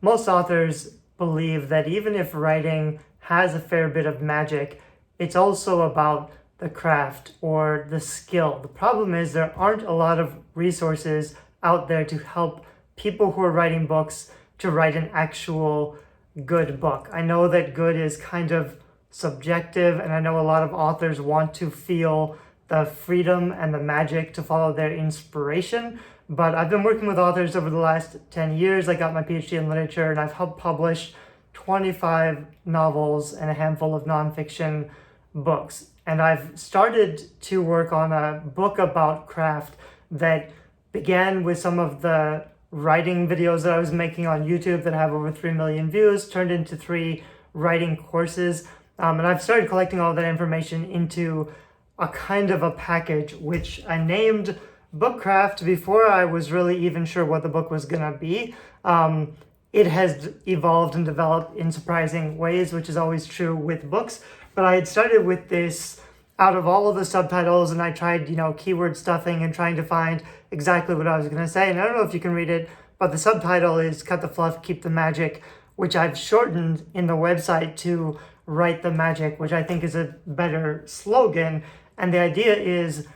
most authors believe that even if writing has a fair bit of magic, it's also about the craft or the skill. The problem is there aren't a lot of resources out there to help people who are writing books to write an actual good book. I know that good is kind of subjective, and I know a lot of authors want to feel the freedom and the magic to follow their inspiration, but I've been working with authors over the last 10 years. I got my PhD in literature, and I've helped publish 25 novels and a handful of nonfiction books. And I've started to work on a book about craft that began with some of the writing videos that I was making on YouTube that have over 3 million views, turned into 3 writing courses. And I've started collecting all that information into a kind of a package, which I named Bookcraft before I was really even sure what the book was gonna be. It has evolved and developed in surprising ways, which is always true with books. But I had started with this out of all of the subtitles, and I tried, keyword stuffing and trying to find exactly what I was going to say. And I don't know if you can read it, but the subtitle is Cut the Fluff, Keep the Magic, which I've shortened in the website to Write the Magic, which I think is a better slogan. And the idea is,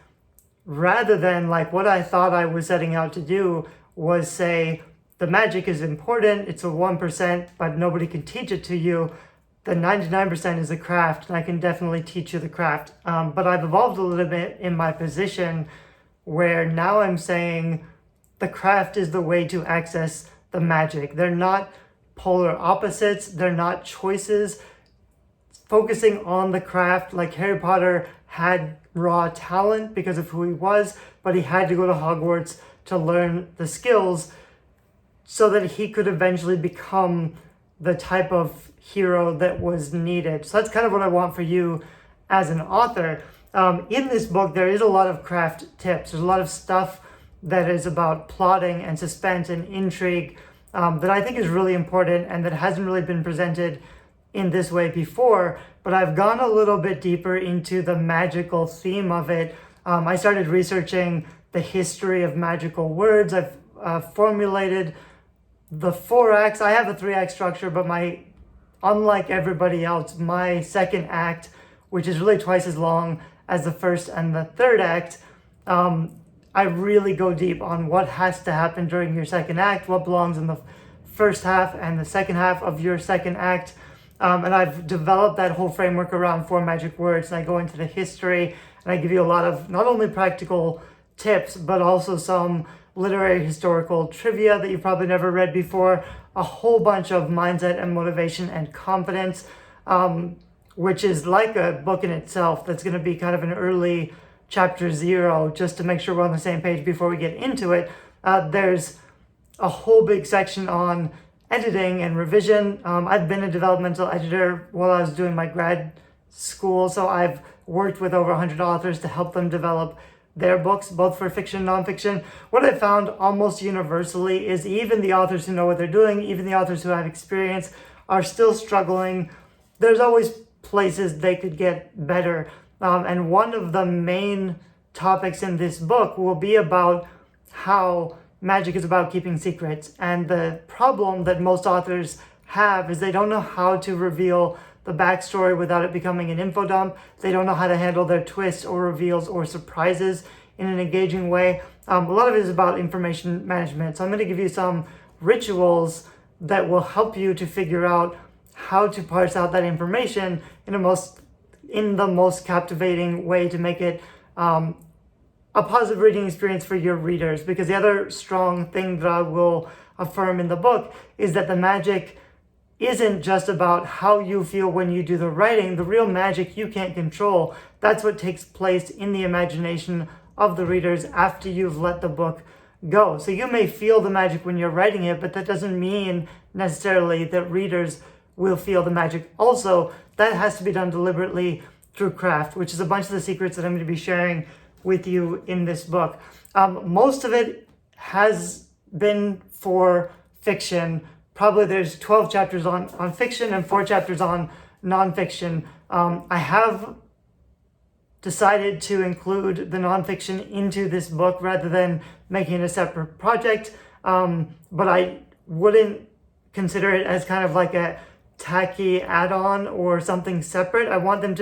rather than like what I thought I was setting out to do was say, the magic is important, it's a 1%, but nobody can teach it to you. The 99% is a craft, and I can definitely teach you the craft. But I've evolved a little bit in my position where now I'm saying the craft is the way to access the magic. They're not polar opposites, they're not choices. Focusing on the craft, like Harry Potter had raw talent because of who he was, but he had to go to Hogwarts to learn the skills so that he could eventually become the type of hero that was needed. So that's kind of what I want for you as an author. In this book, there is a lot of craft tips. There's a lot of stuff that is about plotting and suspense and intrigue that I think is really important and that hasn't really been presented in this way before, but I've gone a little bit deeper into the magical theme of it. I started researching the history of magical words. I've formulated the 4 acts. I have a 3-act structure, but unlike everybody else, my second act, which is really twice as long as the first and the third act, I really go deep on what has to happen during your second act, what belongs in the first half and the second half of your second act. And I've developed that whole framework around 4 magic words, and I go into the history, and I give you a lot of not only practical tips, but also some literary historical trivia that you've probably never read before, a whole bunch of mindset and motivation and confidence, which is like a book in itself. That's going to be kind of an early chapter 0, just to make sure we're on the same page before we get into it. There's a whole big section on editing and revision. I've been a developmental editor while I was doing my grad school, so I've worked with over 100 authors to help them develop their books, both for fiction and nonfiction. What I found almost universally is even the authors who know what they're doing, even the authors who have experience, are still struggling. There's always places they could get better. And one of the main topics in this book will be about how magic is about keeping secrets. And the problem that most authors have is they don't know how to reveal the backstory without it becoming an info dump. They don't know how to handle their twists or reveals or surprises in an engaging way. A lot of it is about information management. So I'm going to give you some rituals that will help you to figure out how to parse out that information in the most captivating way to make it a positive reading experience for your readers. Because the other strong thing that I will affirm in the book is that the magic isn't just about how you feel when you do the writing. The real magic you can't control. That's what takes place in the imagination of the readers after you've let the book go. So you may feel the magic when you're writing it, but that doesn't mean necessarily that readers will feel the magic also. That has to be done deliberately through craft, which is a bunch of the secrets that I'm going to be sharing with you in this book. Most of it has been for fiction. Probably there's 12 chapters on fiction and 4 chapters on nonfiction. I have decided to include the nonfiction into this book rather than making it a separate project, but I wouldn't consider it as kind of like a tacky add-on or something separate. I want them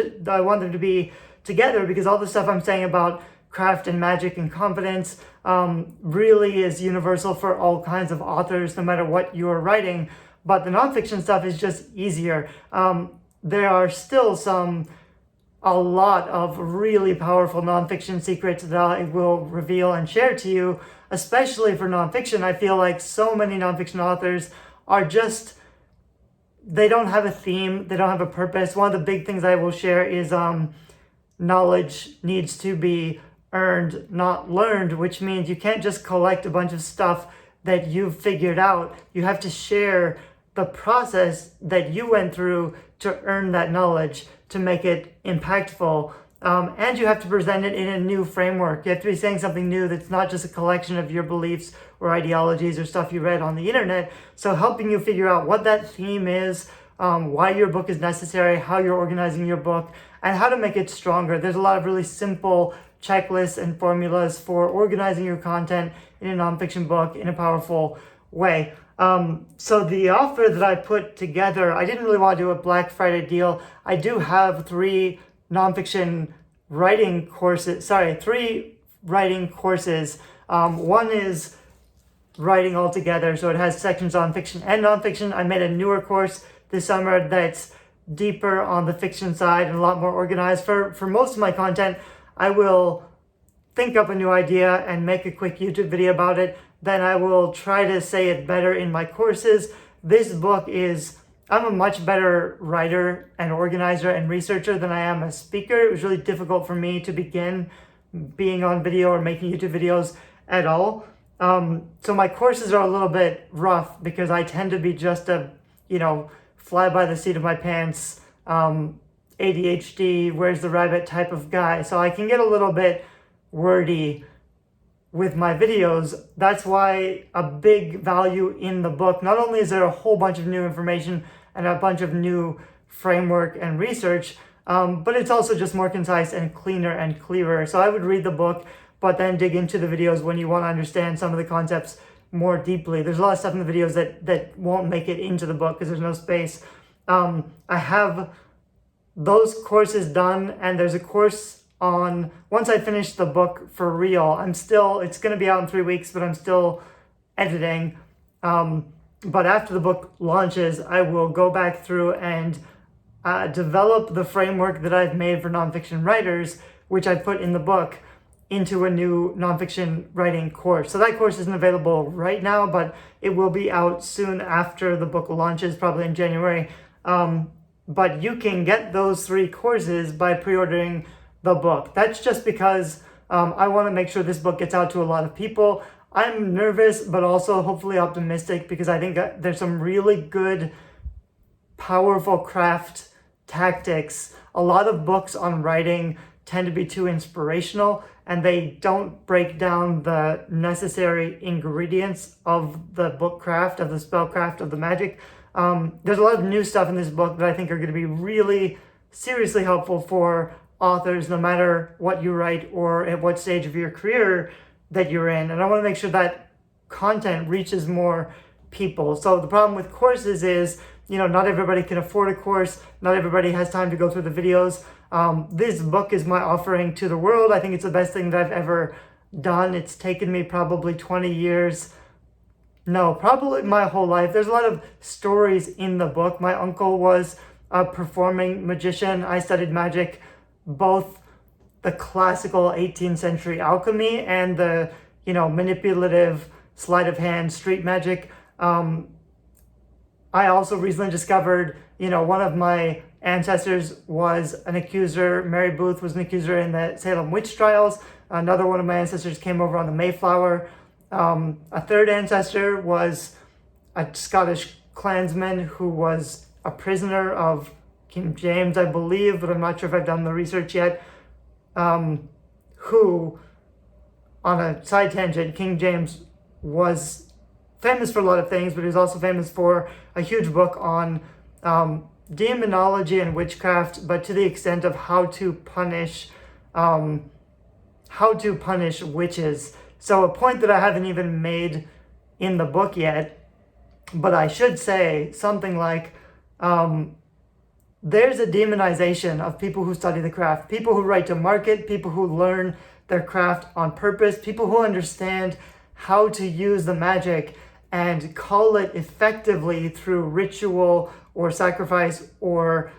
to be together, because all the stuff I'm saying about craft and magic and confidence really is universal for all kinds of authors, no matter what you're writing. But the nonfiction stuff is just easier. There are still a lot of really powerful nonfiction secrets that I will reveal and share to you, especially for nonfiction. I feel like so many nonfiction authors are just, they don't have a theme, they don't have a purpose. One of the big things I will share is knowledge needs to be earned, not learned, which means you can't just collect a bunch of stuff that you've figured out. You have to share the process that you went through to earn that knowledge, to make it impactful. And you have to present it in a new framework. You have to be saying something new that's not just a collection of your beliefs or ideologies or stuff you read on the internet. So helping you figure out what that theme is, why your book is necessary, how you're organizing your book, and how to make it stronger. There's a lot of really simple checklists and formulas for organizing your content in a nonfiction book in a powerful way. So the offer that I put together, I didn't really want to do a Black Friday deal. I do have three writing courses. One is writing altogether, so it has sections on fiction and nonfiction. I made a newer course this summer that's deeper on the fiction side and a lot more organized. For most of my content, I will think up a new idea and make a quick YouTube video about it. Then I will try to say it better in my courses. This book I'm a much better writer and organizer and researcher than I am a speaker. It was really difficult for me to begin being on video or making YouTube videos at all. So my courses are a little bit rough because I tend to be just a, fly by the seat of my pants, ADHD, where's the rabbit type of guy. So I can get a little bit wordy with my videos. That's why a big value in the book, not only is there a whole bunch of new information and a bunch of new framework and research, but it's also just more concise and cleaner and clearer. So I would read the book, but then dig into the videos when you want to understand some of the concepts more deeply. There's a lot of stuff in the videos that won't make it into the book because there's no space. I have those courses done, and there's a course on, once I finish the book for real, it's going to be out in 3 weeks, but I'm still editing. But after the book launches, I will go back through and develop the framework that I've made for nonfiction writers, which I put in the book, into a new nonfiction writing course. So that course isn't available right now, but it will be out soon after the book launches, probably in January. But you can get those 3 courses by pre-ordering the book. That's just because I want to make sure this book gets out to a lot of people. I'm nervous, but also hopefully optimistic, because I think there's some really good, powerful craft tactics. A lot of books on writing tend to be too inspirational, and they don't break down the necessary ingredients of the book craft, of the spellcraft, of the magic. There's a lot of new stuff in this book that I think are going to be really seriously helpful for authors, no matter what you write or at what stage of your career that you're in. And I want to make sure that content reaches more people. So the problem with courses is, not everybody can afford a course. Not everybody has time to go through the videos. This book is my offering to the world. I think it's the best thing that I've ever done. It's taken me probably 20 years. No, probably my whole life. There's a lot of stories in the book. My uncle was a performing magician. I studied magic, both the classical 18th century alchemy and the, manipulative sleight of hand street magic. I also recently discovered, one of my ancestors was an accuser. Mary Booth was an accuser in the Salem witch trials. Another one of my ancestors came over on the Mayflower. A third ancestor was a Scottish clansman who was a prisoner of King James, I believe, but I'm not sure if I've done the research yet. Who, on a side tangent, King James was famous for a lot of things, but he was also famous for a huge book on demonology and witchcraft, but to the extent of how to punish witches. So a point that I haven't even made in the book yet But I should say something like, there's a demonization of people who study the craft, people who write to market, people who learn their craft on purpose, people who understand how to use the magic and call it effectively through ritual or sacrifice or,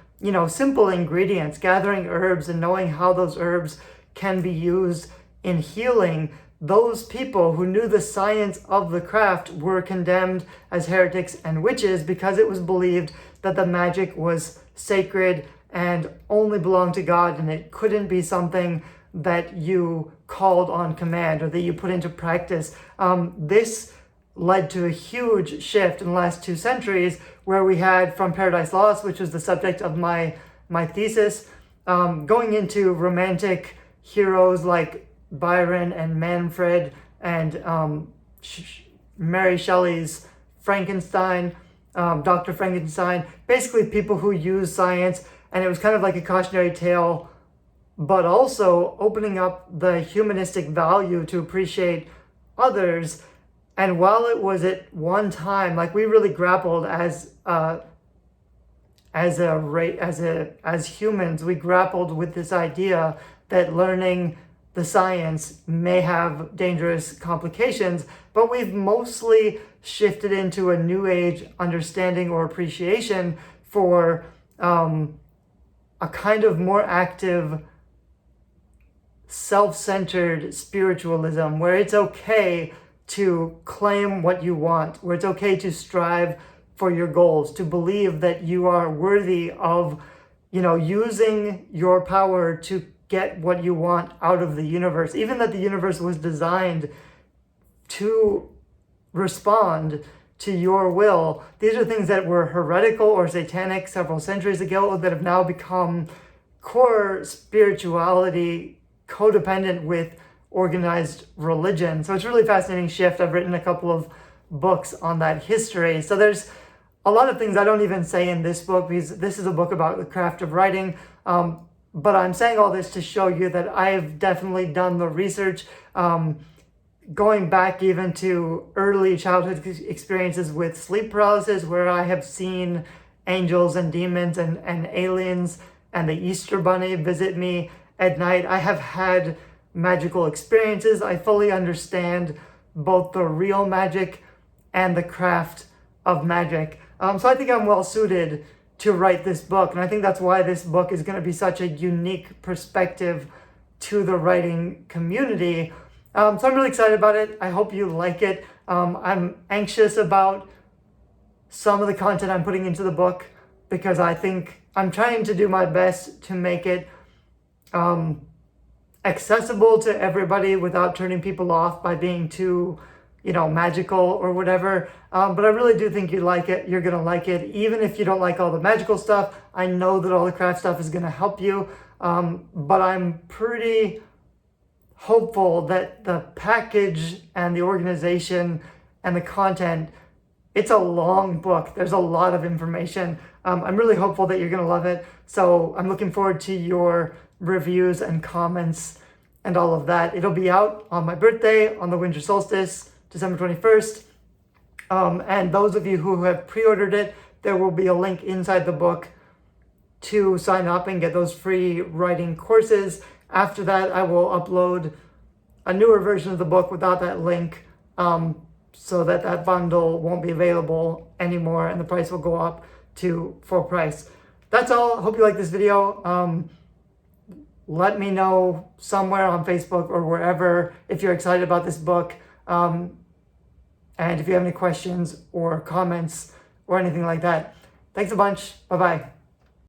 simple ingredients, gathering herbs and knowing how those herbs can be used in healing. Those people who knew the science of the craft were condemned as heretics and witches because it was believed that the magic was sacred and only belonged to God, and it couldn't be something that you called on command or that you put into practice. This led to a huge shift in the last 2 centuries, where we had From Paradise Lost, which was the subject of my thesis, going into romantic heroes like Byron and Manfred and Mary Shelley's Frankenstein, Dr. Frankenstein, basically people who use science, and it was kind of like a cautionary tale, but also opening up the humanistic value to appreciate others. And while it was at one time, like, we really grappled as humans, we grappled with this idea that learning the science may have dangerous complications, but we've mostly shifted into a new age understanding or appreciation for a kind of more active, self-centered spiritualism, where it's okay to claim what you want, where it's okay to strive for your goals, to believe that you are worthy of, using your power to get what you want out of the universe, even that the universe was designed to respond to your will. These are things that were heretical or satanic several centuries ago that have now become core spirituality, codependent with organized religion. So it's a really fascinating shift. I've written a couple of books on that history. So there's a lot of things I don't even say in this book, because this is a book about the craft of writing. But I'm saying all this to show you that I've definitely done the research, going back even to early childhood experiences with sleep paralysis, where I have seen angels and demons and aliens and the Easter Bunny visit me at night. I have had magical experiences. I fully understand both the real magic and the craft of magic. So I think I'm well suited to write this book. And I think that's why this book is going to be such a unique perspective to the writing community. So I'm really excited about it. I hope you like it. I'm anxious about some of the content I'm putting into the book, because I think I'm trying to do my best to make it accessible to everybody without turning people off by being too, magical or whatever. But I really do think you'd like it. You're going to like it. Even if you don't like all the magical stuff, I know that all the craft stuff is going to help you. But I'm pretty hopeful that the package and the organization and the content, it's a long book. There's a lot of information. I'm really hopeful that you're going to love it. So I'm looking forward to your reviews and comments and all of that. It'll be out on my birthday, on the winter solstice, December 21st. And those of you who have pre-ordered it, there will be a link inside the book to sign up and get those free writing courses. After that, I will upload a newer version of the book without that link, so that bundle won't be available anymore and the price will go up to full price. That's all. Hope you like this video. Let me know somewhere on Facebook or wherever if you're excited about this book. And if you have any questions or comments or anything like that. Thanks a bunch. Bye-bye.